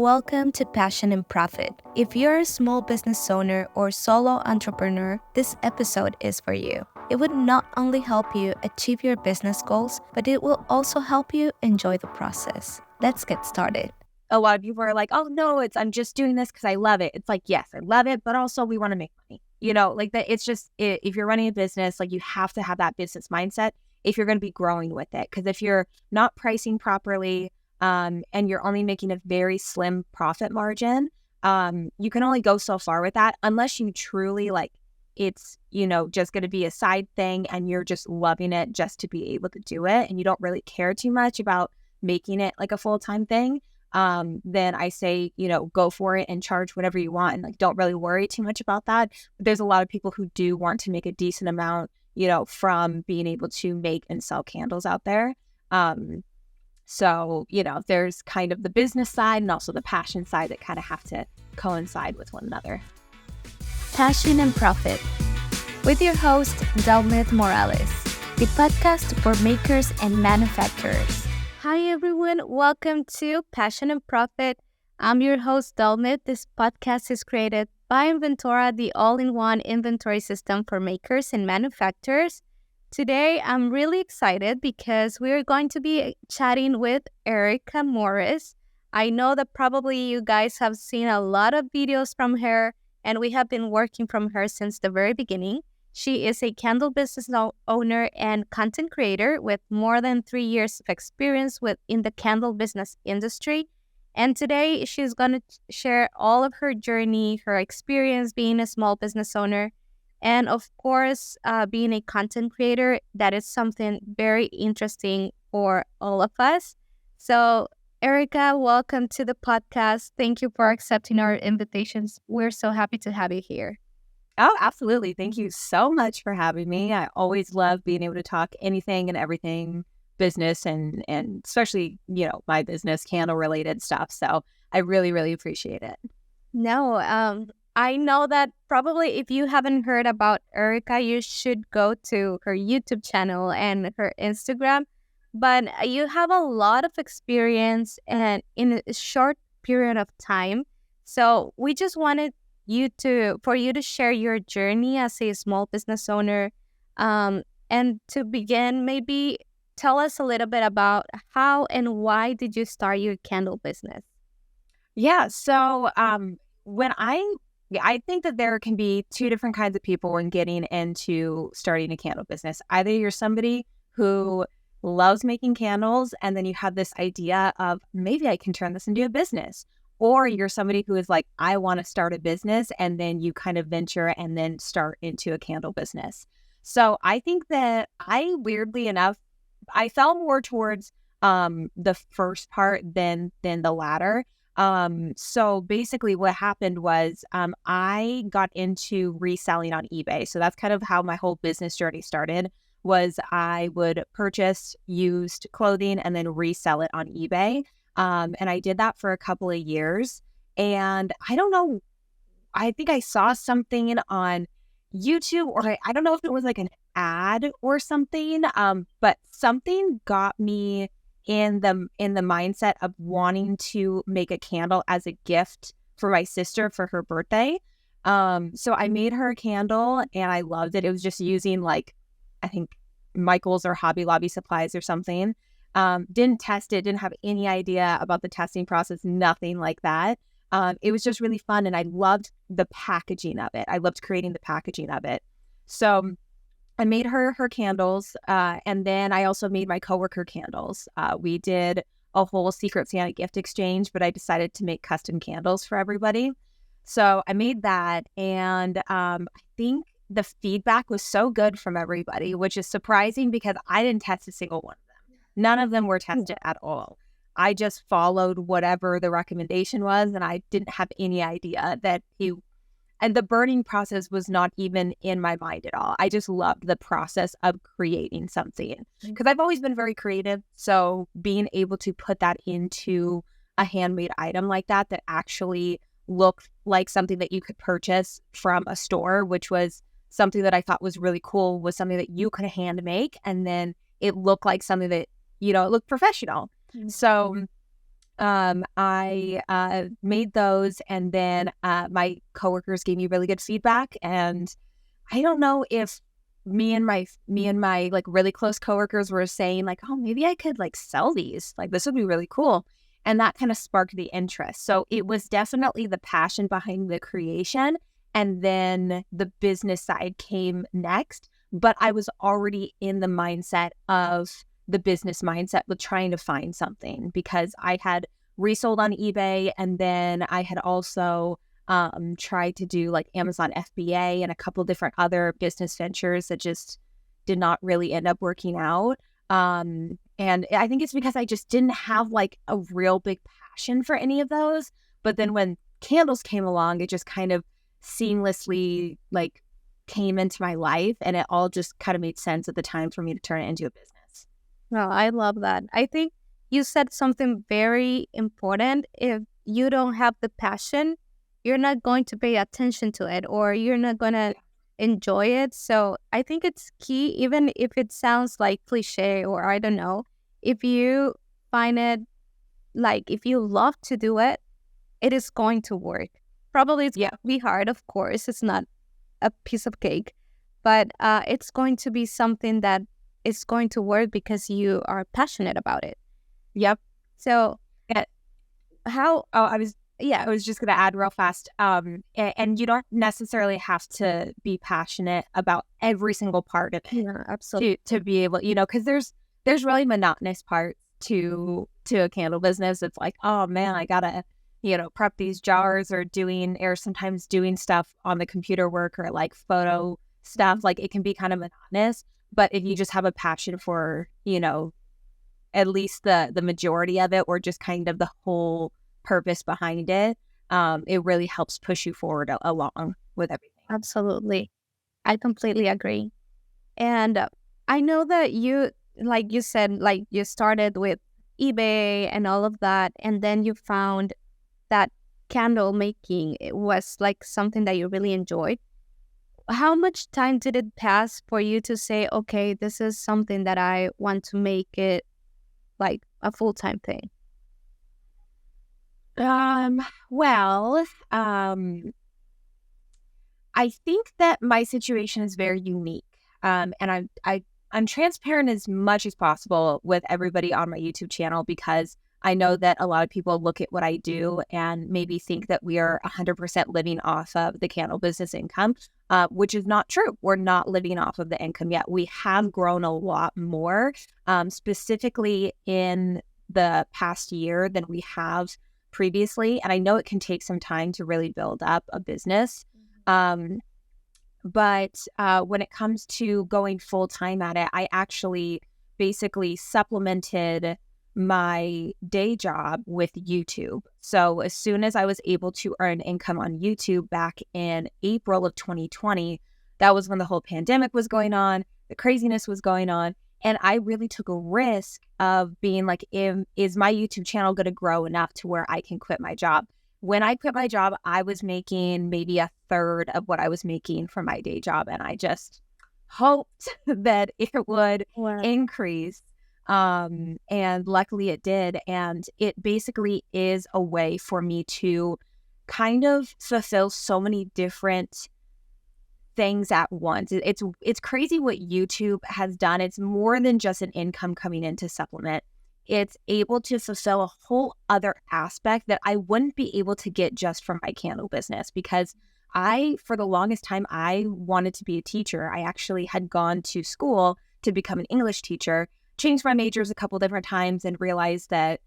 Welcome to Passion and Profit. If you're a small business owner or solo entrepreneur, this episode is for you. It would not only help you achieve your business goals, but it will also help you enjoy the process. Let's get started. A lot of people are like, oh no, I'm just doing this because I love it. It's like, yes, I love it, but also we want to make money. Like that. It's just, if you're running a business, like you have to have that business mindset if you're going to be growing with it. Because if you're not pricing properly, and you're only making a very slim profit margin, you can only go so far with that unless you truly it's, just going to be a side thing and you're just loving it just to be able to do it. And you don't really care too much about making it like a full-time thing. Then I say, go for it and charge whatever you want and don't really worry too much about that. But there's a lot of people who do want to make a decent amount, from being able to make and sell candles out there. So, there's kind of the business side and also the passion side that kind of have to coincide with one another. Passion and Profit with your host, Dalmith Morales, the podcast for makers and manufacturers. Hi, everyone. Welcome to Passion and Profit. I'm your host, Dalmith. This podcast is created by Inventora, the all-in-one inventory system for makers and manufacturers. Today, I'm really excited because we're going to be chatting with Erica Morris. I know that probably you guys have seen a lot of videos from her, and we have been working from her since the very beginning. She is a candle business owner and content creator with more than 3 years of experience in the candle business industry. And today, she's going to share all of her journey, her experience being a small business owner, and of course, being a content creator. That is something very interesting for all of us. So, Erica, welcome to the podcast. Thank you for accepting our invitations. We're so happy to have you here. Oh, absolutely. Thank you so much for having me. I always love being able to talk anything and everything business and especially, my business candle related stuff. So I really, really appreciate it. No, I know that probably if you haven't heard about Erica, you should go to her YouTube channel and her Instagram. But you have a lot of experience and in a short period of time. So we just wanted for you to share your journey as a small business owner. And to begin, maybe tell us a little bit about how and why did you start your candle business? Yeah. So when I think that there can be two different kinds of people when getting into starting a candle business. Either you're somebody who loves making candles and then you have this idea of maybe I can turn this into a business. Or you're somebody who is like, I want to start a business, and then you kind of venture and then start into a candle business. So I think that weirdly enough, I fell more towards the first part than the latter. So basically what happened was I got into reselling on eBay. So that's kind of how my whole business journey started, was I would purchase used clothing and then resell it on eBay. And I did that for a couple of years. And I don't know, I think I saw something on YouTube, or I don't know if it was like an ad or something, but something got me in the mindset of wanting to make a candle as a gift for my sister for her birthday. So I made her a candle and I loved it. It was just using I think Michael's or Hobby Lobby supplies or something. Didn't test it, didn't have any idea about the testing process, nothing like that. It was just really fun and I loved the packaging of it. I loved creating the packaging of it. So I made her candles, and then I also made my coworker candles. We did a whole Secret Santa gift exchange, but I decided to make custom candles for everybody. So I made that, and I think the feedback was so good from everybody, which is surprising because I didn't test a single one of them. None of them were tested at all. I just followed whatever the recommendation was, and I didn't have any idea that and the burning process was not even in my mind at all. I just loved the process of creating something because I've always been very creative. So being able to put that into a handmade item like that actually looked like something that you could purchase from a store, which was something that I thought was really cool, was something that you could hand make. And then it looked like something that, it looked professional. Mm-hmm. So I made those, and then my coworkers gave me really good feedback. And I don't know if me and my like really close coworkers were saying like, oh, maybe I could like sell these. Like this would be really cool. And that kind of sparked the interest. So it was definitely the passion behind the creation. And then the business side came next. But I was already in the mindset of the business mindset with trying to find something, because I had resold on eBay, and then I had also tried to do like Amazon FBA and a couple different other business ventures that just did not really end up working out. And I think it's because I just didn't have like a real big passion for any of those. But then when candles came along, it just kind of seamlessly like came into my life, and it all just kind of made sense at the time for me to turn it into a business. Well, I love that. I think you said something very important. If you don't have the passion, you're not going to pay attention to it, or you're not going to enjoy it. So I think it's key, even if it sounds like cliche or I don't know, if you find it, like if you love to do it, it is going to work. Probably it's going to be hard, of course. It's not a piece of cake, but it's going to be something that is going to work because you are passionate about it. Yep. So Yeah. how, I was just going to add real fast. And you don't necessarily have to be passionate about every single part of it. yeah, absolutely. To be able, because there's really monotonous parts to a candle business. It's like, oh man, I gotta, prep these jars, or sometimes doing stuff on the computer work, or like photo stuff. Like it can be kind of monotonous. But if you just have a passion for, at least the majority of it, or just kind of the whole purpose behind it, it really helps push you forward along with everything. Absolutely. I completely agree. And I know that you, like you said, like you started with eBay and all of that, and then you found that candle making it was like something that you really enjoyed. How much time did it pass for you to say, okay, this is something that I want to make it like a full-time thing? Well, I think that my situation is very unique. And I'm transparent as much as possible with everybody on my YouTube channel, because I know that a lot of people look at what I do and maybe think that we are 100% living off of the candle business income, which is not true. We're not living off of the income yet. We have grown a lot more, specifically in the past year than we have previously. And I know it can take some time to really build up a business. But when it comes to going full time at it, I actually basically supplemented my day job with YouTube. So as soon as I was able to earn income on YouTube back in April of 2020, that was when the whole pandemic was going on, the craziness was going on. And I really took a risk of being like, is my YouTube channel going to grow enough to where I can quit my job? When I quit my job, I was making maybe a third of what I was making from my day job. And I just hoped that it would increase. And luckily it did. And it basically is a way for me to kind of fulfill so many different things at once. It's crazy what YouTube has done. It's more than just an income coming in to supplement. It's able to fulfill a whole other aspect that I wouldn't be able to get just from my candle business, because for the longest time, I wanted to be a teacher. I actually had gone to school to become an English teacher, changed my majors a couple different times, and realized that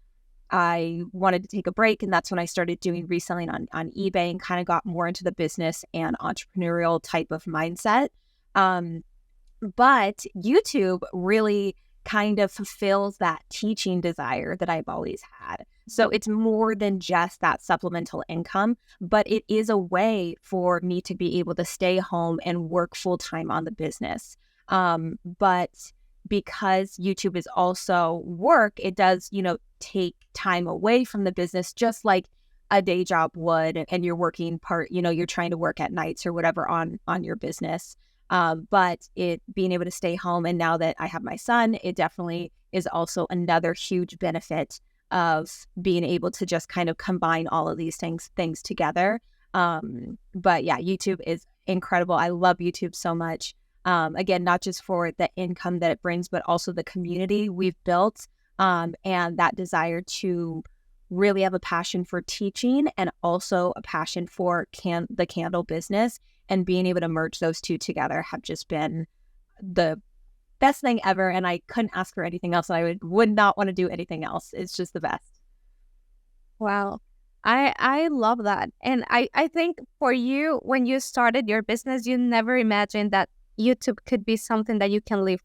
I wanted to take a break. And that's when I started doing reselling on eBay, and kind of got more into the business and entrepreneurial type of mindset. But YouTube really kind of fulfills that teaching desire that I've always had. So it's more than just that supplemental income, but it is a way for me to be able to stay home and work full time on the business. But because YouTube is also work, it does, take time away from the business, just like a day job would, and you're working you're trying to work at nights or whatever on your business. But it being able to stay home, and now that I have my son, it definitely is also another huge benefit of being able to just kind of combine all of these things together. But yeah, YouTube is incredible. I love YouTube so much. Again, not just for the income that it brings, but also the community we've built, and that desire to really have a passion for teaching and also a passion for the candle business, and being able to merge those two together have just been the best thing ever. And I couldn't ask for anything else. I would not want to do anything else. It's just the best. Wow. I love that. And I think for you, when you started your business, you never imagined that YouTube could be something that you can live,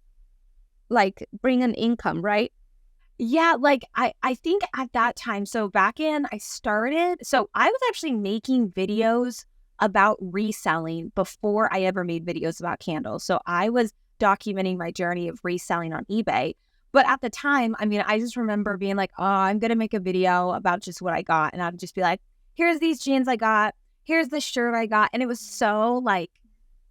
like bring an income, right? Yeah, like I think at that time, so back in so I was actually making videos about reselling before I ever made videos about candles. So I was documenting my journey of reselling on eBay. But at the time, I mean, I just remember being like, oh, I'm going to make a video about just what I got. And I'd just be like, here's these jeans I got. Here's the shirt I got. And it was so like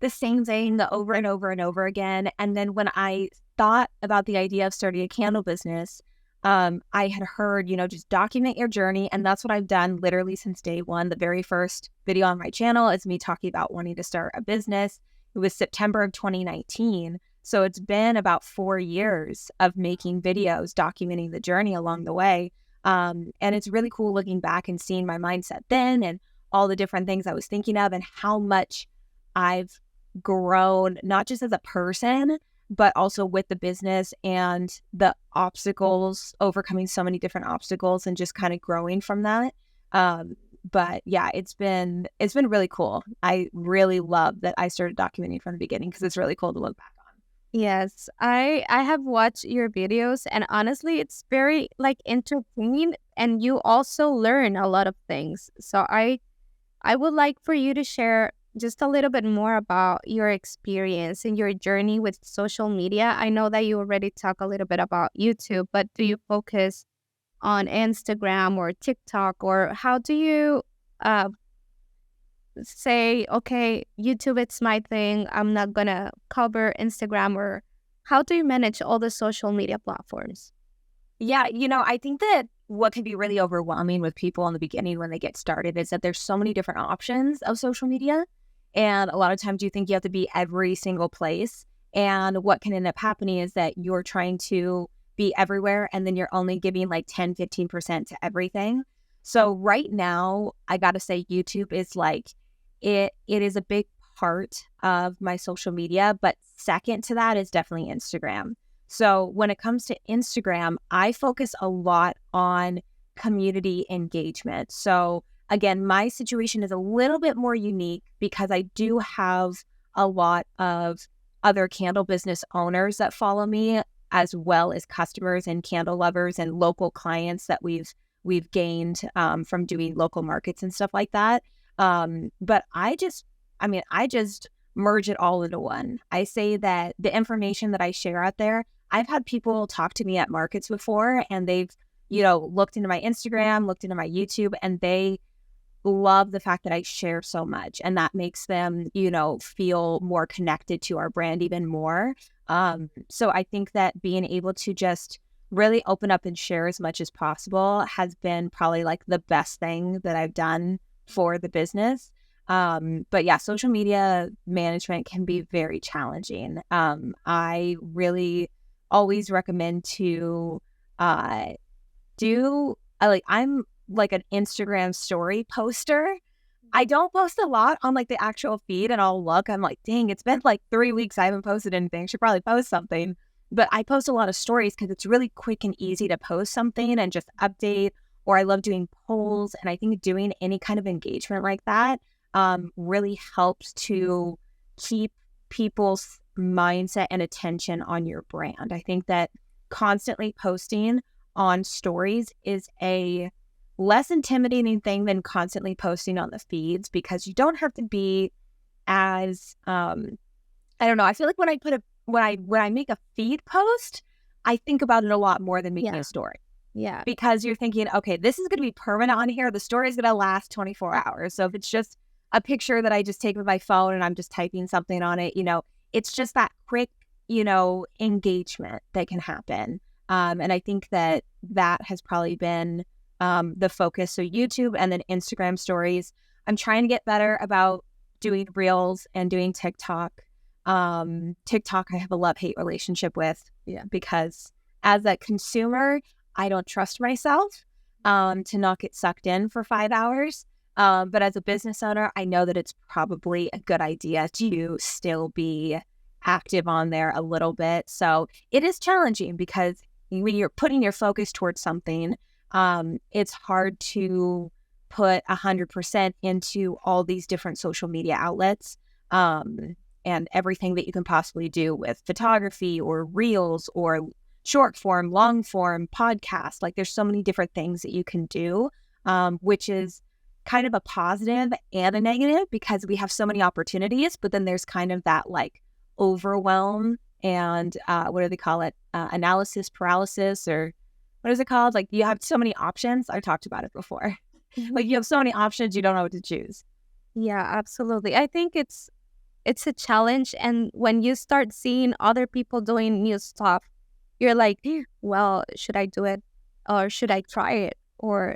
the same thing, the over and over and over again. And then when I thought about the idea of starting a candle business, I had heard, just document your journey. And that's what I've done literally since day one. The very first video on my channel is me talking about wanting to start a business. It was September of 2019. So it's been about 4 years of making videos, documenting the journey along the way. And it's really cool looking back and seeing my mindset then and all the different things I was thinking of and how much I've grown, not just as a person, but also with the business and the obstacles, overcoming so many different obstacles and just kind of growing from that. But yeah, it's been really cool. I really love that I started documenting from the beginning because it's really cool to look back on. Yes, I have watched your videos, and honestly, it's very like entertaining, and you also learn a lot of things. So I would like for you to share just a little bit more about your experience and your journey with social media. I know that you already talked a little bit about YouTube, but do you focus on Instagram or TikTok, or how do you say, okay, YouTube, it's my thing, I'm not gonna cover Instagram, or how do you manage all the social media platforms? Yeah, I think that what can be really overwhelming with people in the beginning when they get started is that there's so many different options of social media. And a lot of times you think you have to be every single place. And what can end up happening is that you're trying to be everywhere and then you're only giving like 10, 15% to everything. So right now, I got to say YouTube is like, it is a big part of my social media, but second to that is definitely Instagram. So when it comes to Instagram, I focus a lot on community engagement. So again, my situation is a little bit more unique because I do have a lot of other candle business owners that follow me, as well as customers and candle lovers and local clients that we've gained from doing local markets and stuff like that. But I just merge it all into one. I say that the information that I share out there, I've had people talk to me at markets before and they've, looked into my Instagram, looked into my YouTube, and they love the fact that I share so much. And that makes them, feel more connected to our brand even more. So I think that being able to just really open up and share as much as possible has been probably like the best thing that I've done for the business. But yeah, social media management can be very challenging. I really always recommend to I'm like an Instagram story poster. I don't post a lot on like the actual feed, and I'll look, I'm like, dang, it's been like 3 weeks. I haven't posted anything. Should probably post something. But I post a lot of stories because it's really quick and easy to post something and just update. Or I love doing polls. And I think doing any kind of engagement like that really helps to keep people's mindset and attention on your brand. I think that constantly posting on stories is a less intimidating thing than constantly posting on the feeds, because you don't have to be as I don't know. I feel like when I make a feed post, I think about it a lot more than making a story. Yeah. Because you're thinking, okay, this is going to be permanent on here. The story is going to last 24 hours. So if it's just a picture that I just take with my phone and I'm just typing something on it, it's just that quick, engagement that can happen. And I think that has probably been the focus. So YouTube and then Instagram stories. I'm trying to get better about doing Reels and doing TikTok. TikTok, I have a love-hate relationship with, because as a consumer, I don't trust myself to not get sucked in for 5 hours. But as a business owner, I know that it's probably a good idea to still be active on there a little bit. So it is challenging because when you're putting your focus towards something, it's hard to put 100% into all these different social media outlets, and everything that you can possibly do with photography or reels or short form, long form, podcast. Like there's so many different things that you can do, which is kind of a positive and a negative because we have so many opportunities, but then there's kind of that like overwhelm and what do they call it? Analysis paralysis, or what is it called? Like you have so many options. I talked about it before. Like you have so many options, you don't know what to choose. Yeah, absolutely. I think it's a challenge, and when you start seeing other people doing new stuff, you're like, well, should I do it or should I try it?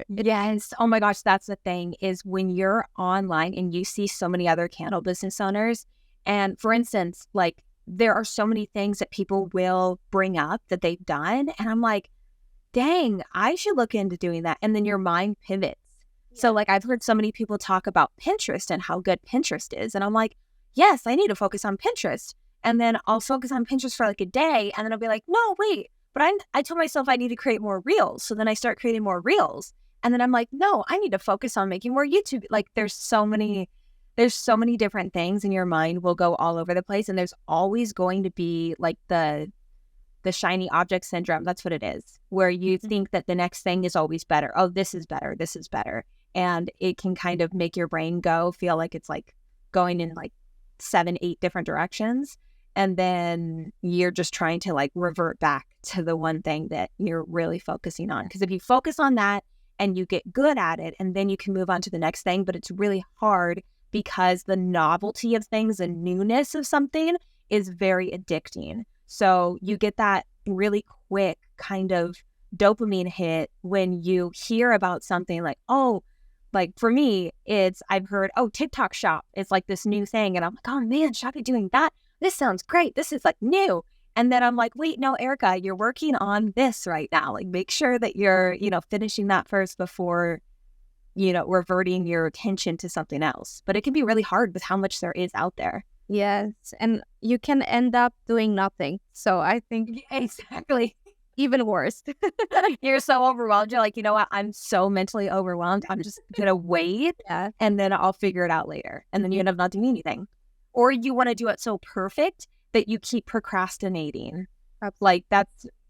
Yes. Oh my gosh, that's the thing is when you're online and you see so many other candle business owners, and for instance, like there are so many things that people will bring up that they've done, and I'm like, dang, I should look into doing that. And then your mind pivots. Yeah. So like I've heard so many people talk about Pinterest and how good Pinterest is. And I'm like, yes, I need to focus on Pinterest. And then I'll focus on Pinterest for like a day. And then I'll be like, no, wait, but I told myself I need to create more reels. So then I start creating more reels. And then I'm like, no, I need to focus on making more YouTube. Like there's so many different things, and your mind will go all over the place. And there's always going to be like the shiny object syndrome. That's what it is, where you think that the next thing is always better. Oh, this is better. This is better. And it can kind of make your brain feel like it's like going in like 7, 8 different directions. And then you're just trying to like revert back to the one thing that you're really focusing on. Because if you focus on that and you get good at it, and then you can move on to the next thing, but it's really hard because the novelty of things, the newness of something is very addicting. So you get that really quick kind of dopamine hit when you hear about something like, oh, like for me, I've heard, oh, TikTok shop is like this new thing. And I'm like, oh man, should I be doing that? This sounds great. This is like new. And then I'm like, wait, no, Erica, you're working on this right now. Like make sure that you're, finishing that first before, reverting your attention to something else. But it can be really hard with how much there is out there. Yes, and you can end up doing nothing. So I think exactly even worse. You're so overwhelmed. You're like, you know what? I'm so mentally overwhelmed. I'm just going to wait and then I'll figure it out later. And then you end up not doing anything. Or you want to do it so perfect that you keep procrastinating. Like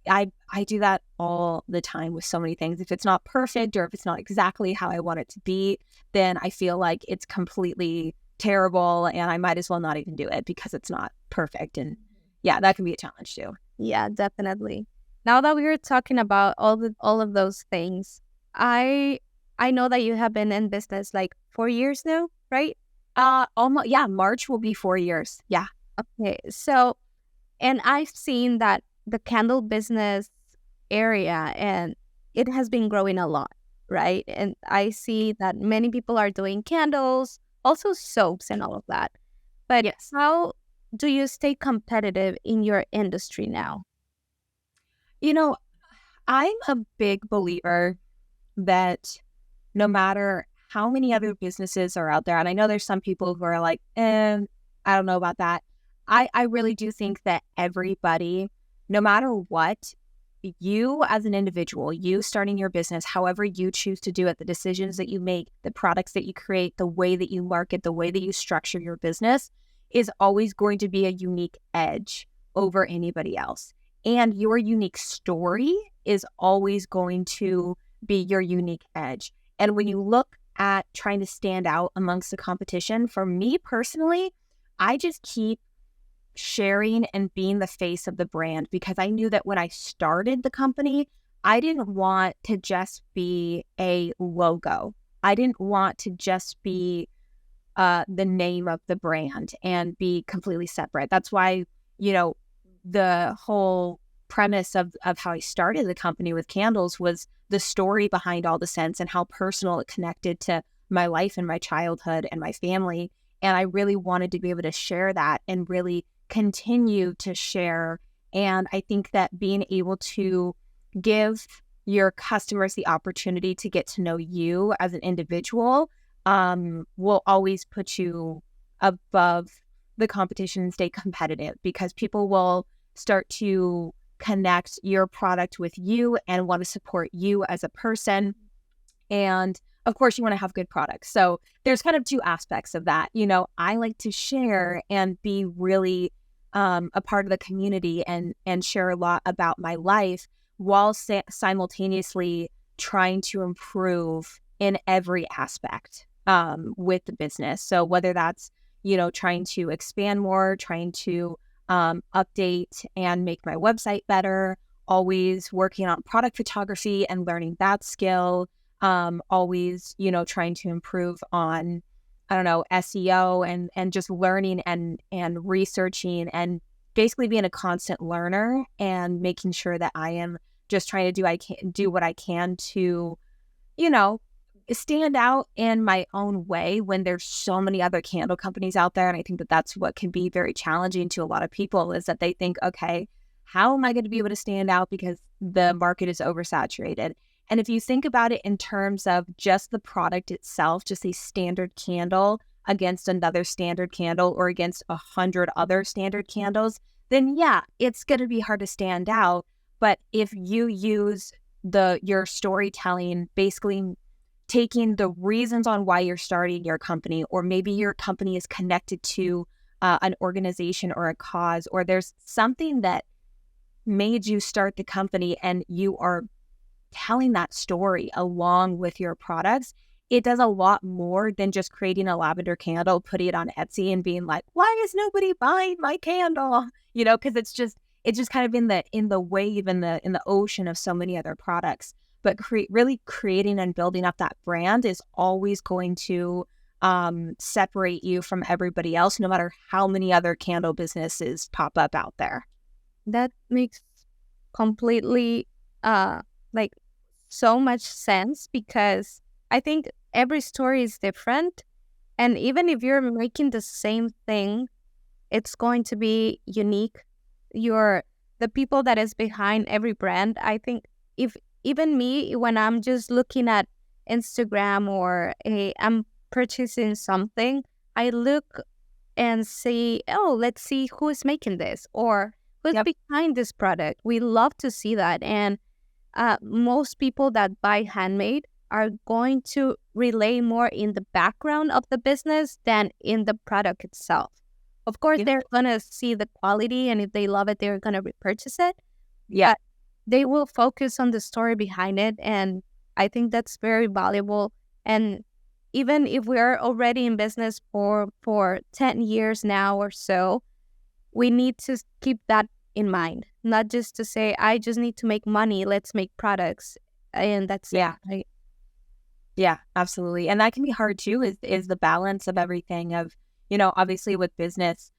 I do that all the time with so many things. If it's not perfect or if it's not exactly how I want it to be, then I feel like it's completely terrible and I might as well not even do it because it's not perfect. And yeah, that can be a challenge too. Yeah, definitely. Now that we were talking about all of those things, I know that you have been in business like 4 years now, right? Almost, yeah, March will be 4 years. Yeah. Okay. So, and I've seen that the candle business area, and it has been growing a lot, right? And I see that many people are doing candles, also soaps and all of that. But yes, how do you stay competitive in your industry now? I'm a big believer that no matter how many other businesses are out there, and I know there's some people who are like, I don't know about that. I really do think that everybody, no matter what, you as an individual, you starting your business, however you choose to do it, the decisions that you make, the products that you create, the way that you market, the way that you structure your business is always going to be a unique edge over anybody else. And your unique story is always going to be your unique edge. And when you look at trying to stand out amongst the competition, for me personally, I just keep sharing and being the face of the brand, because I knew that when I started the company, I didn't want to just be a logo. I didn't want to just be the name of the brand and be completely separate. That's why, the whole premise of how I started the company with candles was the story behind all the scents and how personal it connected to my life and my childhood and my family. And I really wanted to be able to share that and really continue to share. And I think that being able to give your customers the opportunity to get to know you as an individual will always put you above the competition and stay competitive, because people will start to connect your product with you and want to support you as a person. And of course, you want to have good products. So there's kind of two aspects of that. You know, I like to share and be really a part of the community and share a lot about my life while simultaneously trying to improve in every aspect with the business. So whether that's, you know, trying to expand more, trying to update and make my website better, always working on product photography and learning that skill, always, you know, trying to improve on, I don't know, SEO and just learning and researching and basically being a constant learner and making sure that I am just trying to do what I can to, you know, stand out in my own way when there's so many other candle companies out there. And I think that that's what can be very challenging to a lot of people, is that they think, okay, how am I going to be able to stand out because the market is oversaturated? And if you think about it in terms of just the product itself, just a standard candle against another standard candle or against 100 other standard candles, then yeah, it's going to be hard to stand out. But if you use your storytelling, basically taking the reasons on why you're starting your company, or maybe your company is connected to an organization or a cause, or there's something that made you start the company and you are telling that story along with your products, it does a lot more than just creating a lavender candle, putting it on Etsy and being like, why is nobody buying my candle? You know, because it's just kind of in the wave, in the ocean of so many other products. But really creating and building up that brand is always going to separate you from everybody else, no matter how many other candle businesses pop up out there. That makes completely like so much sense, because I think every story is different. And even if you're making the same thing, it's going to be unique. The people that is behind every brand, I think, if even me, when I'm just looking at Instagram or I'm purchasing something, I look and see, oh, let's see who is making this or who's behind this product. We love to see that. And most people that buy handmade are going to relay more in the background of the business than in the product itself. Of course, they're going to see the quality, and if they love it, they're going to repurchase it. Yeah. But they will focus on the story behind it, and I think that's very valuable. And even if we're already in business for 10 years now or so, we need to keep that in mind, not just to say, I just need to make money, let's make products, and that's it. Right? Yeah, absolutely. And that can be hard too, is the balance of everything of, you know, obviously with business,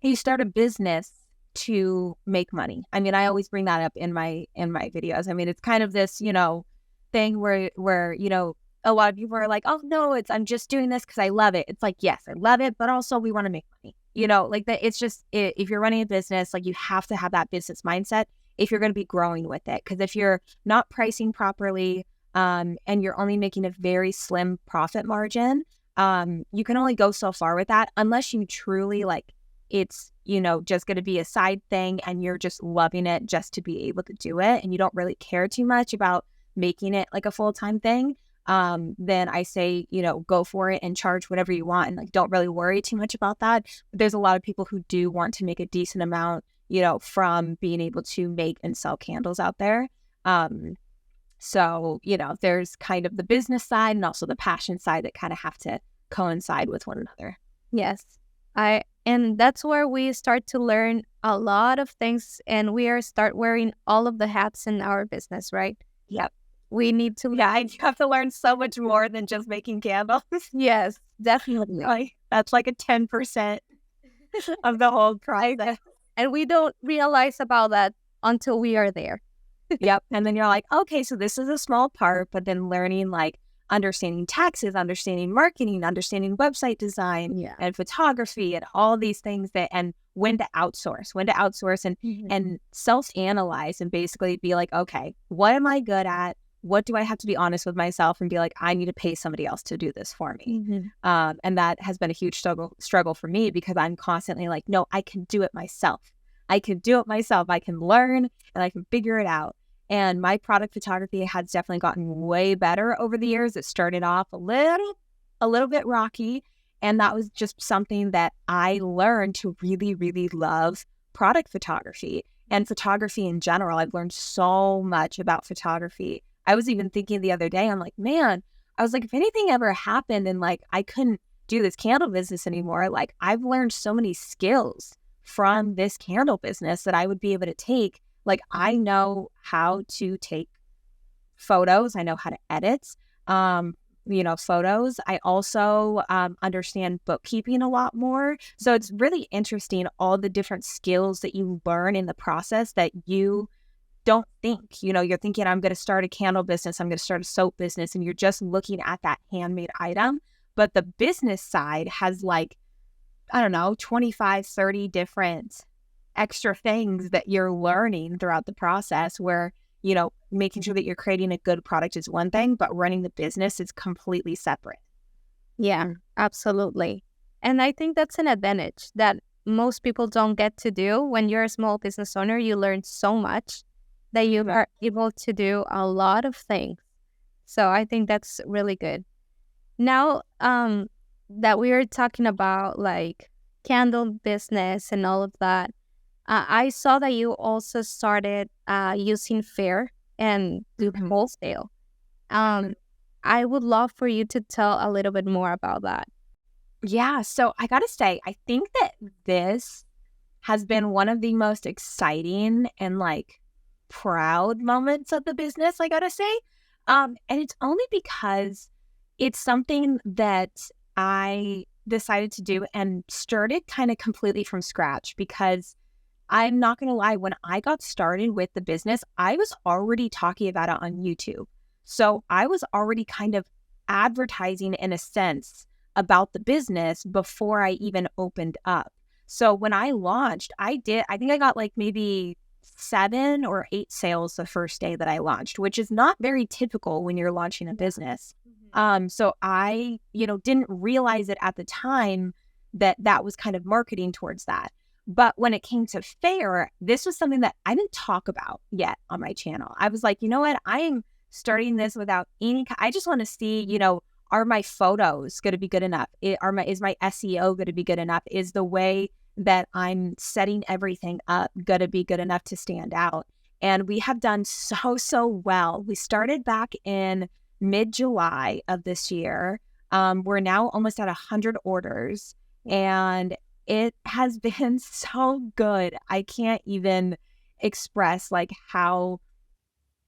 you start a business to make money. I mean, I always bring that up in my videos. I mean, it's kind of this, you know, thing where, you know, a lot of people are like, oh no, I'm just doing this because I love it. It's like, yes, I love it, but also we want to make money. You know, like that. It's just, if you're running a business, like you have to have that business mindset if you're going to be growing with it. Because if you're not pricing properly, and you're only making a very slim profit margin, you can only go so far with that unless you truly like it's, you know, just going to be a side thing and you're just loving it just to be able to do it, and you don't really care too much about making it like a full-time thing. Then I say, you know, go for it and charge whatever you want, and like don't really worry too much about that. But there's a lot of people who do want to make a decent amount, you know, from being able to make and sell candles out there. So, you know, there's kind of the business side and also the passion side that kind of have to coincide with one another. Yes. And that's where we start to learn a lot of things, and start wearing all of the hats in our business, right? Yep. We need to... Yeah, you have to learn so much more than just making candles. Yes, definitely. That's like a 10% of the whole process. And we don't realize about that until we are there. Yep. And then you're like, okay, so this is a small part, but then learning like understanding taxes, understanding marketing, understanding website design and photography and all these things and when to outsource and self-analyze and basically be like, okay, what am I good at? What do I have to be honest with myself and be like, I need to pay somebody else to do this for me. And that has been a huge struggle for me because I'm constantly like, no, I can do it myself. I can learn and I can figure it out. And my product photography has definitely gotten way better over the years. It started off a little bit rocky. And that was just something that I learned to really, really love product photography and photography in general. I've learned so much about photography. I was even thinking the other day, I'm like, man, I was like, if anything ever happened and like I couldn't do this candle business anymore, like I've learned so many skills from this candle business that I would be able to take. Like I know how to take photos. I know how to edit, photos. I also understand bookkeeping a lot more. So it's really interesting, all the different skills that you learn in the process that you don't think. You're thinking, I'm going to start a candle business, I'm going to start a soap business, and you're just looking at that handmade item. But the business side has like, I don't know, 25, 30 different extra things that you're learning throughout the process where, making sure that you're creating a good product is one thing, but running the business is completely separate. Yeah, absolutely. And I think that's an advantage that most people don't get to do. When you're a small business owner, you learn so much that you are able to do a lot of things. So I think that's really good. Now, that we are talking about like candle business and all of that, I saw that you also started using Fair and do wholesale. I would love for you to tell a little bit more about that. Yeah, so I gotta say, I think that this has been one of the most exciting and like proud moments of the business, I gotta say. And it's only because it's something that I decided to do and started kind of completely from scratch because I'm not going to lie, when I got started with the business, I was already talking about it on YouTube. So I was already kind of advertising in a sense about the business before I even opened up. So when I launched, I think I got like maybe 7 or 8 sales the first day that I launched, which is not very typical when you're launching a business. So I, didn't realize it at the time that was kind of marketing towards that. But when it came to Fair, this was something that I didn't talk about yet on my channel. I was like, you know what? I am starting this without I just want to see, are my photos going to be good enough? Is my SEO going to be good enough? Is the way that I'm setting everything up going to be good enough to stand out? And we have done so well. We started back in mid-July of this year. We're now almost at 100 orders, and it has been so good. I can't even express like how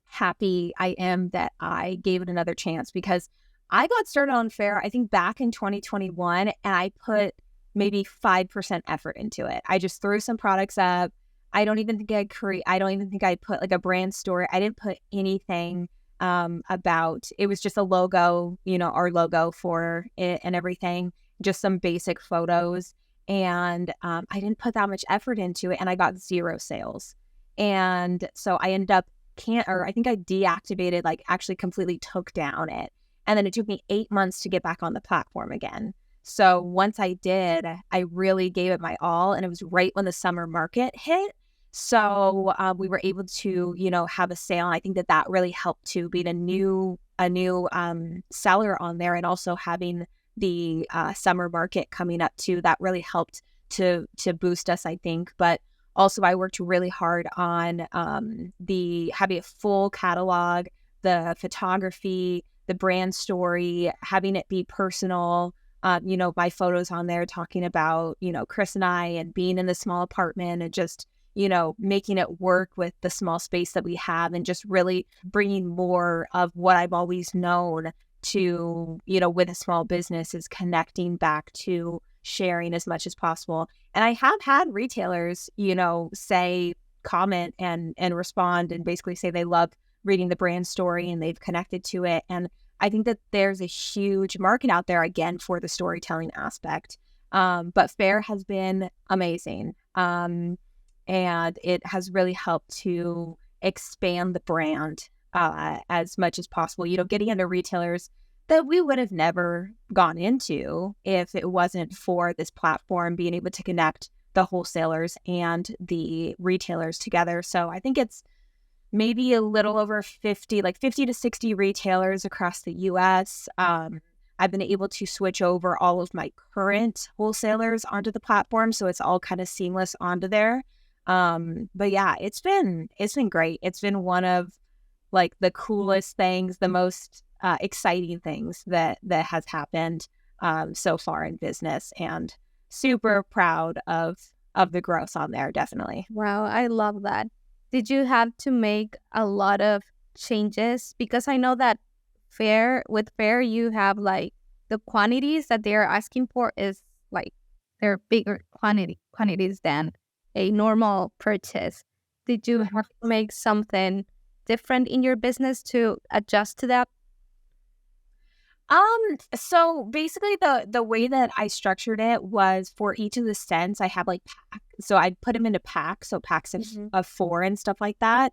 happy I am that I gave it another chance, because I got started on Fair, I think back in 2021, and I put maybe 5% effort into it. I just threw some products up. I don't even think I put like a brand story. I didn't put anything about, it was just a logo, our logo for it and everything, just some basic photos. And I didn't put that much effort into it, and I got 0 sales. And so I ended up I think I deactivated, like actually completely took down it. And then it took me 8 months to get back on the platform again. So once I did, I really gave it my all, and it was right when the summer market hit. So we were able to, have a sale. And I think that really helped to be a new seller on there, and also having the summer market coming up too. That really helped to boost us, I think. But also I worked really hard on having a full catalog, the photography, the brand story, having it be personal. My photos on there talking about, Chris and I, and being in the small apartment, and just, making it work with the small space that we have, and just really bringing more of what I've always known to, with a small business, is connecting back to sharing as much as possible. And I have had retailers, say, comment and respond and basically say they love reading the brand story and they've connected to it. And I think that there's a huge market out there, again, for the storytelling aspect. But Fair has been amazing. And it has really helped to expand the brand as much as possible, getting into retailers that we would have never gone into if it wasn't for this platform being able to connect the wholesalers and the retailers together. So I think it's maybe a little over 50, like 50 to 60 retailers across the US. I've been able to switch over all of my current wholesalers onto the platform, so it's all kind of seamless onto there. But yeah, it's been great. It's been one of like the coolest things, the most exciting things that has happened so far in business, and super proud of the growth on there, definitely. Wow, I love that. Did you have to make a lot of changes? Because I know that with Fair, you have like the quantities that they're asking for is like they're bigger quantities than a normal purchase. Did you have to make something different in your business to adjust to that? So basically the way that I structured it was for each of the scents, I have like pack. So I put them into packs, so packs of 4 and stuff like that,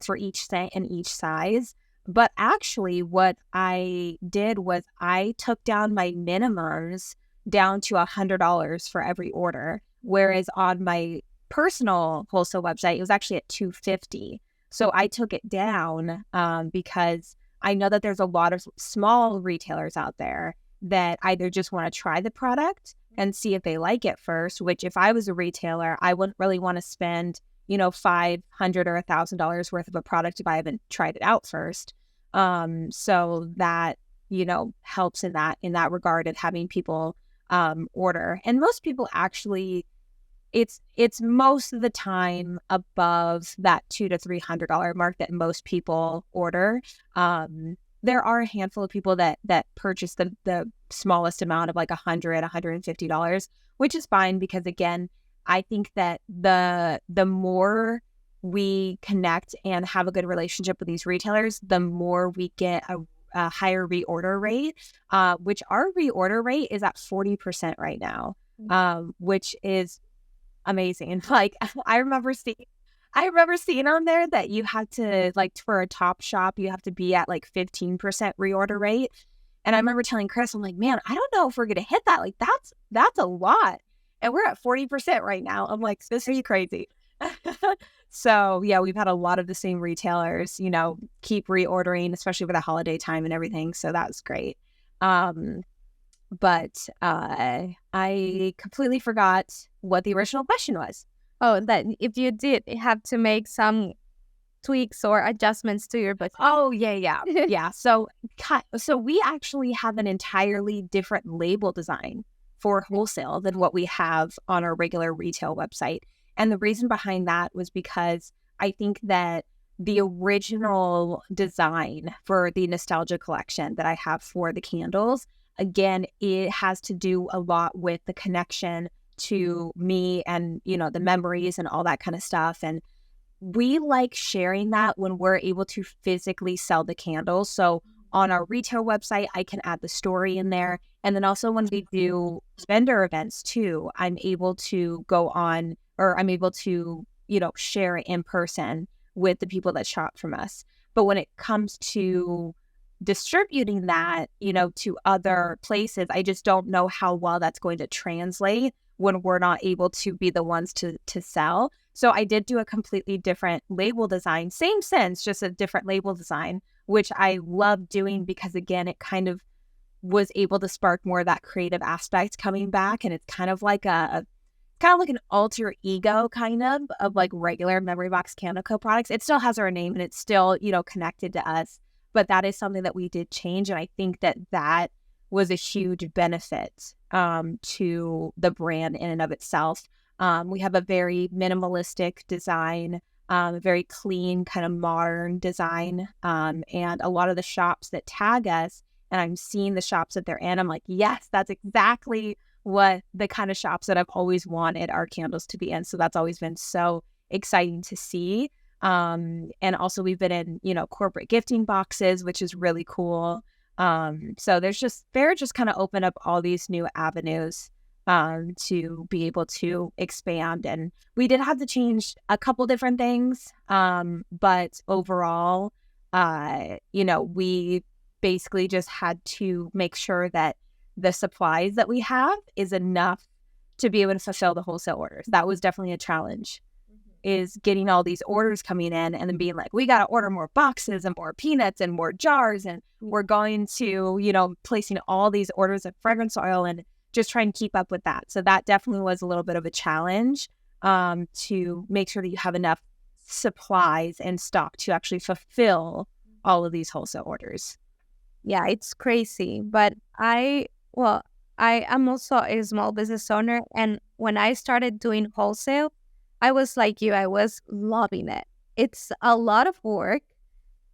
for each scent and each size. But actually what I did was I took down my minimums down to $100 for every order. Whereas on my personal wholesale website, it was actually at $250. So I took it down, because I know that there's a lot of small retailers out there that either just want to try the product and see if they like it first, which if I was a retailer, I wouldn't really want to spend, $500 or $1,000 worth of a product if I haven't tried it out first. So that, helps in that regard of having people order. And most people actually, it's most of the time above that $200 to $300 mark that most people order. There are a handful of people that purchase the smallest amount of like $100, $150, which is fine because again, I think that the more we connect and have a good relationship with these retailers, the more we get a higher reorder rate, which our reorder rate is at 40% right now, which is amazing. Like I remember seeing on there that you have to, like, for a top shop, you have to be at like 15% reorder rate. And I remember telling Chris, I'm like, man, I don't know if we're gonna hit that. Like that's a lot. And we're at 40% right now. I'm like, this is crazy. So yeah, we've had a lot of the same retailers, keep reordering, especially for the holiday time and everything. So that was great. But I completely forgot what the original question was. Oh, that if you did have to make some tweaks or adjustments to your budget. Oh, yeah. Yeah. So we actually have an entirely different label design for wholesale than what we have on our regular retail website. And the reason behind that was because I think that the original design for the nostalgia collection that I have for the candles, again, it has to do a lot with the connection to me and, the memories and all that kind of stuff. And we like sharing that when we're able to physically sell the candles. So on our retail website, I can add the story in there. And then also when we do vendor events too, I'm able to share it in person with the people that shop from us. But when it comes to distributing that, to other places, I just don't know how well that's going to translate when we're not able to be the ones to sell. So I did do a completely different label design, same sense, just a different label design, which I love doing because again, it kind of was able to spark more of that creative aspect coming back. And it's kind of like an alter ego kind of like regular Memory Box Candle Co. products. It still has our name and it's still, connected to us. But that is something that we did change. And I think that was a huge benefit to the brand in and of itself. We have a very minimalistic design, a very clean, kind of modern design. And a lot of the shops that tag us, and I'm seeing the shops that they're in, I'm like, yes, that's exactly what the kind of shops that I've always wanted our candles to be in. So that's always been so exciting to see. And also we've been in, corporate gifting boxes, which is really cool. So Fair just kind of opened up all these new avenues to be able to expand. And we did have to change a couple different things. But overall, we basically just had to make sure that the supplies that we have is enough to be able to fulfill the wholesale orders. That was definitely a challenge, is getting all these orders coming in and then being like, we got to order more boxes and more peanuts and more jars. And we're going to, placing all these orders of fragrance oil and just trying to keep up with that. So that definitely was a little bit of a challenge to make sure that you have enough supplies and stock to actually fulfill all of these wholesale orders. Yeah, it's crazy. But I am also a small business owner. And when I started doing wholesale, I was like you, I was loving it. It's a lot of work,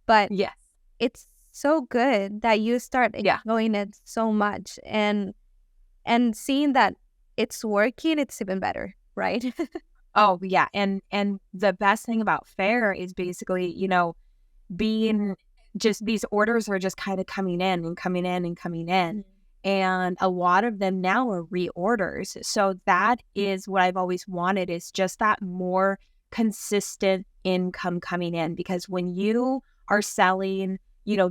but yes, it's so good that you start enjoying it so much. And seeing that it's working, it's even better, right? Oh, yeah. And the best thing about Fair is basically, being just these orders are just kind of coming in and coming in and coming in. And a lot of them now are reorders. So that is what I've always wanted, is just that more consistent income coming in. Because when you are selling,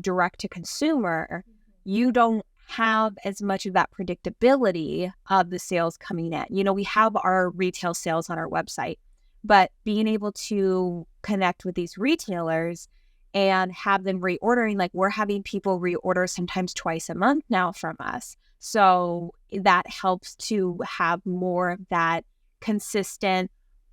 direct to consumer, you don't have as much of that predictability of the sales coming in. We have our retail sales on our website, but being able to connect with these retailers and have them reordering, like we're having people reorder sometimes twice a month now from us. So that helps to have more of that consistent,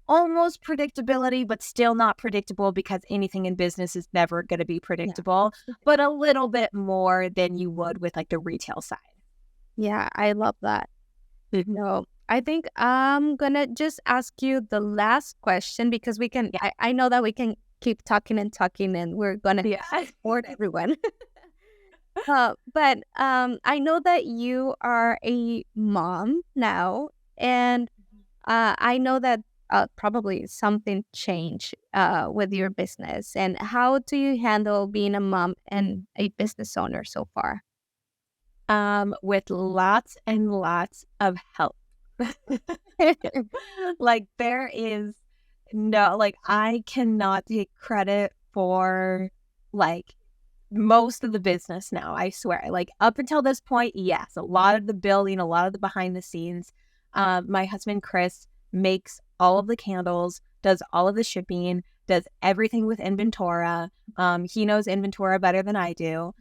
almost predictability, but still not predictable, because anything in business is never going to be predictable, but a little bit more than you would with like the retail side. Yeah, I love that. No, I think I'm going to just ask you the last question, because we can, I know that we can keep talking and we're going to support everyone. But I know that you are a mom now, and I know that probably something changed with your business. And how do you handle being a mom and a business owner so far? With lots and lots of help. Like there is no, like I cannot take credit for like most of the business now, I swear. Like up until this point, yes, a lot of the building, a lot of the behind the scenes. My husband, Chris, makes all of the candles, does all of the shipping, does everything with Inventora. He knows Inventora better than I do.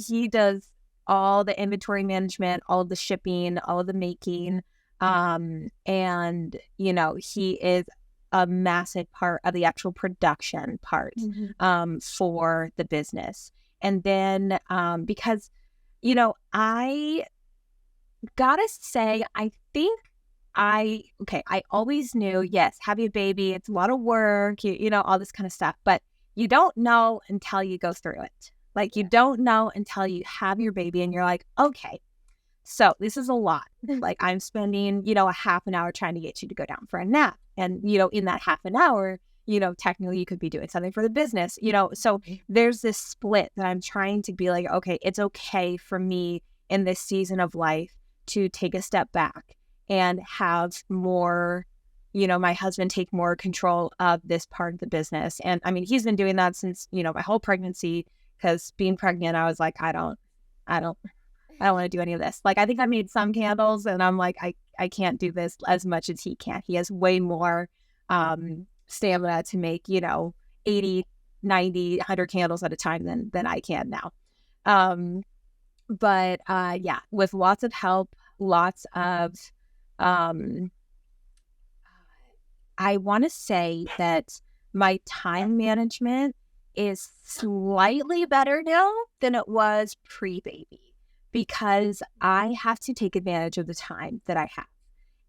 He does all the inventory management, all of the shipping, all of the making. And he is a massive part of the actual production part for the business. And then because I gotta say, I think I always knew, yes, having a baby, it's a lot of work, all this kind of stuff, but you don't know until you go through it. Like you don't know until you have your baby and you're like, okay, so this is a lot. Like I'm spending, a half an hour trying to get you to go down for a nap. And, in that half an hour, technically you could be doing something for the business, so there's this split that I'm trying to be like, okay, it's okay for me in this season of life to take a step back and have more, my husband take more control of this part of the business. And I mean, he's been doing that since, my whole pregnancy, because being pregnant, I was like, I don't want to do any of this. Like, I think I made some candles and I'm like, I can't do this as much as he can. He has way more stamina to make, 80, 90, 100 candles at a time than I can now. But with lots of help, lots of, I want to say that my time management is slightly better now than it was pre-baby, because I have to take advantage of the time that I have.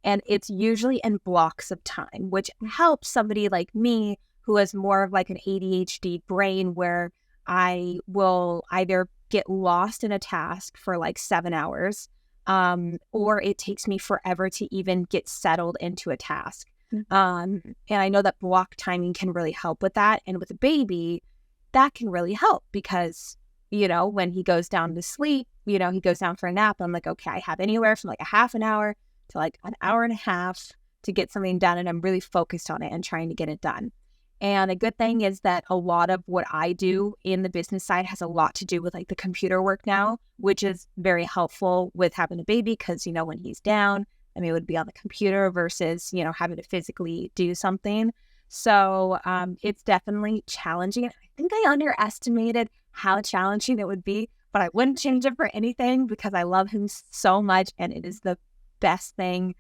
And it's usually in blocks of time, which helps somebody like me who has more of like an ADHD brain, where I will either get lost in a task for like 7 hours, or it takes me forever to even get settled into a task. And I know that block timing can really help with that. And with a baby, that can really help because, when he goes down to sleep, he goes down for a nap. I'm like, okay, I have anywhere from like a half an hour to like an hour and a half to get something done. And I'm really focused on it and trying to get it done. And a good thing is that a lot of what I do in the business side has a lot to do with like the computer work now, which is very helpful with having a baby because, when he's down, it would be on the computer versus, having to physically do something. So it's definitely challenging. I think I underestimated how challenging it would be, but I wouldn't change it for anything because I love him so much and it is the best thing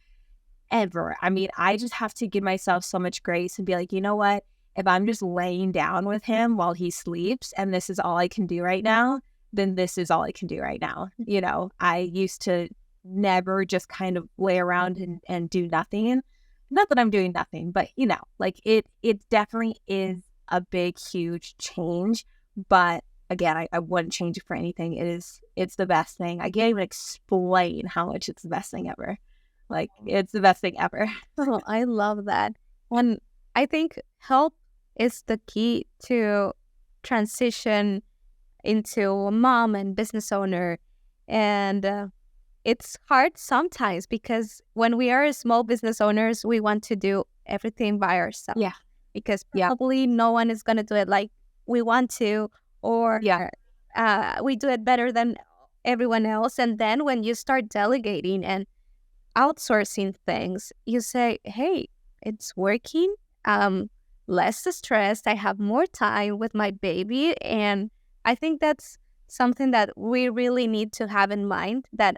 ever. I just have to give myself so much grace and be like, you know what? If I'm just laying down with him while he sleeps and this is all I can do right now, then this is all I can do right now. I used to never just kind of lay around and do nothing. Not that I'm doing nothing, but it definitely is a big, huge change. But again, I wouldn't change it for anything. It's the best thing. I can't even explain how much it's the best thing ever. It's the best thing ever. Oh, I love that. And I think help is the key to transition into a mom and business owner. And it's hard sometimes because when we are small business owners, we want to do everything by ourselves. Yeah. Because probably no one is going to do it like we want to, or we do it better than everyone else. And then when you start delegating and outsourcing things, you say, hey, it's working. Less stressed. I have more time with my baby. And I think that's something that we really need to have in mind, that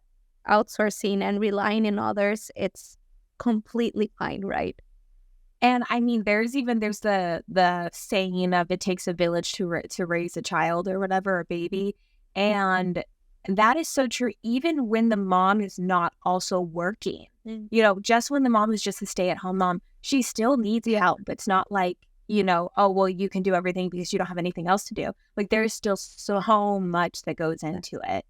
outsourcing and relying on others, it's completely fine, right? And there's the saying of it takes a village to raise a child or whatever, a baby. And that is so true, even when the mom is not also working. Just when the mom is just a stay-at-home mom, she still needs help. It's not like, oh, well, you can do everything because you don't have anything else to do. There's still so much that goes into it.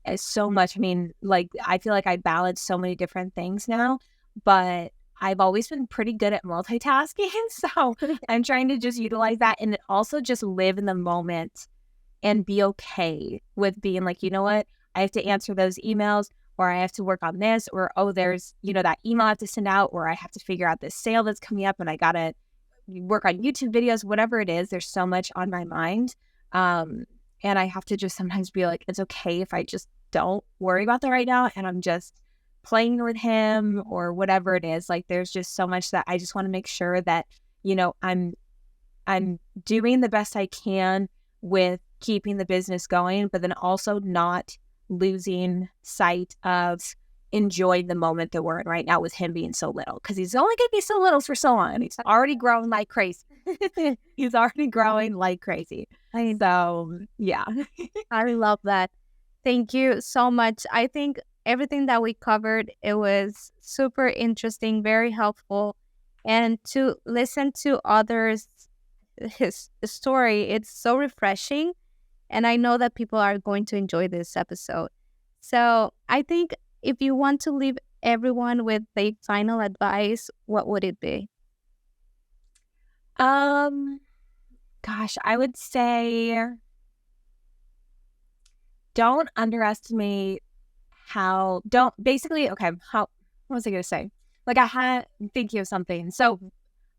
It's so much. I feel like I balance so many different things now, but I've always been pretty good at multitasking. So I'm trying to just utilize that and also just live in the moment and be okay with being like, you know what, I have to answer those emails, or I have to work on this, or, oh, there's, that email I have to send out, or I have to figure out this sale that's coming up and I got to work on YouTube videos, whatever it is. There's so much on my mind. And I have to just sometimes be like, it's okay if I just don't worry about that right now and I'm just playing with him or whatever it is. There's just so much that I just want to make sure that, I'm doing the best I can with keeping the business going, but then also not losing sight of enjoying the moment that we're in right now with him being so little, because he's only going to be so little for so long. He's already growing like crazy. He's already growing like crazy. So, yeah. I love that. Thank you so much. I think everything that we covered, it was super interesting, very helpful. And to listen to others, his story, it's so refreshing. And I know that people are going to enjoy this episode. So I think if you want to leave everyone with a final advice, what would it be? Gosh, I would say don't underestimate how what was I going to say? Thinking of something. So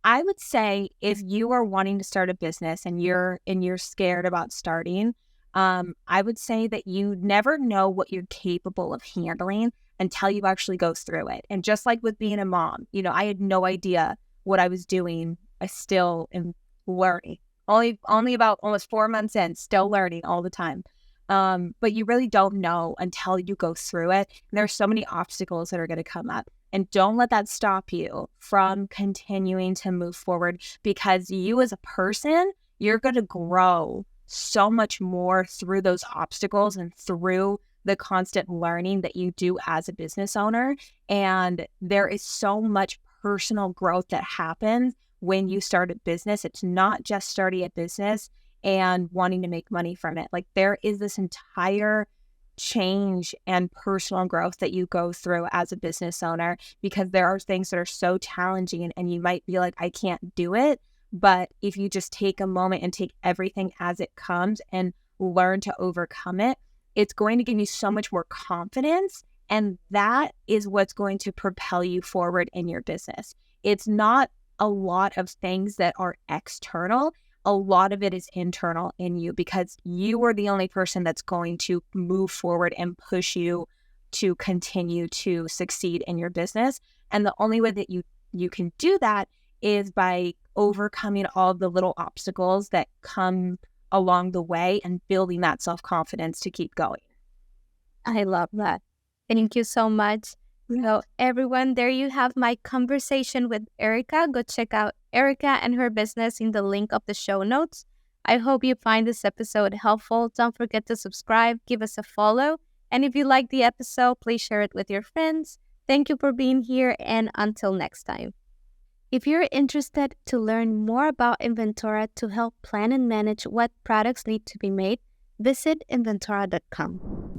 I would say if you are wanting to start a business and you're scared about starting, I would say that you never know what you're capable of handling until you actually go through it. And just like with being a mom, I had no idea what I was doing. I still am learning. Only about almost 4 months in, still learning all the time. But you really don't know until you go through it. And there's so many obstacles that are going to come up. And don't let that stop you from continuing to move forward, because you as a person, you're going to grow so much more through those obstacles and through the constant learning that you do as a business owner. And there is so much personal growth that happens when you start a business. It's not just starting a business and wanting to make money from it. There is this entire change and personal growth that you go through as a business owner, because there are things that are so challenging and you might be like, I can't do it. But if you just take a moment and take everything as it comes and learn to overcome it, it's going to give you so much more confidence. And that is what's going to propel you forward in your business. It's not a lot of things that are external. A lot of it is internal in you, because you are the only person that's going to move forward and push you to continue to succeed in your business. And the only way that you can do that is by overcoming all the little obstacles that come along the way and building that self-confidence to keep going. I love that. Thank you so much. So everyone, there you have my conversation with Erica. Go check out Erica and her business in the link of the show notes. I hope you find this episode helpful. Don't forget to subscribe, give us a follow. And if you like the episode, please share it with your friends. Thank you for being here, and until next time. If you're interested to learn more about Inventora to help plan and manage what products need to be made, visit Inventora.com.